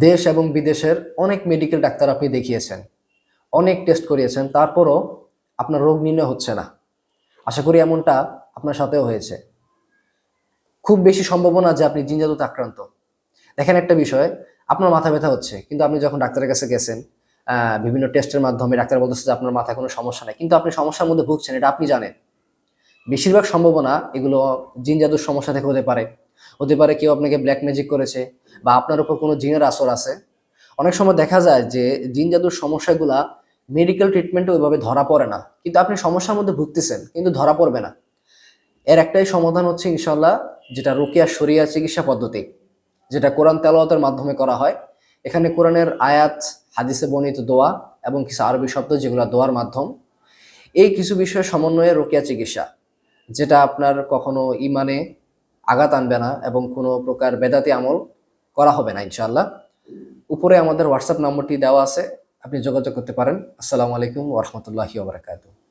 দেশ এবং বিদেশের অনেক মেডিকেল ডাক্তার আপনি দেখিয়েছেন, অনেক টেস্ট করিয়েছেন, তারপরও আপনার রোগ নির্ণয় হচ্ছে না। আশা করি এমনটা আপনার সাথেও হয়েছে। খুব বেশি সম্ভাবনা যে আপনি জিন জাদুতে আক্রান্ত। দেখেন একটা বিষয়, আপনার মাথা ব্যথা হচ্ছে, কিন্তু আপনি যখন ডাক্তারের কাছে গেছেন, বিভিন্ন টেস্টের মাধ্যমে ডাক্তার বলতেছে যে আপনার মাথায় কোনো সমস্যা নেই, কিন্তু আপনি সমস্যার মধ্যে ভুগছেন, এটা আপনি জানেন। বেশিরভাগ সম্ভাবনা এগুলো জিন জাদুর সমস্যা থেকে হতে পারে। হতে পারে কেউ আপনাকে ব্ল্যাক ম্যাজিক করেছে, বা আপনার উপর কোনো জিনের আসর আছে। অনেক সময় দেখা যায় যে জিন জাদুর সমস্যাগুলা মেডিকেল ট্রিটমেন্টে ওইভাবে ধরা পড়ে না, কিন্তু আপনি সমস্যার মধ্যে ভুগতেছেন কিন্তু ধরা পড়বে না। এর একটাই সমাধান হচ্ছে ইনশাল্লাহ, যেটা রুকিয়া শরিয়া চিকিৎসা পদ্ধতি, যেটা কোরআন তেলাওয়াতের মাধ্যমে করা হয়। এখানে কোরআনের আয়াত, হাদিসে বর্ণিত দোয়া এবং কিছু আরবি শব্দ যেগুলো দোয়ার মাধ্যম, এই কিছু বিষয়ের সমন্বয়ে রুকিয়া চিকিৎসা, যেটা আপনার কখনো ইমানে আঘাত আনবে না এবং কোনো প্রকার বেদাতি আমল করা হবে না ইনশাআল্লাহ। উপরে আমাদের হোয়াটসঅ্যাপ নম্বরটি দেওয়া আছে, আপনি যোগাযোগ করতে পারেন। আসসালামু আলাইকুম ওয়া রাহমাতুল্লাহি ওয়া বারাকাতুহু।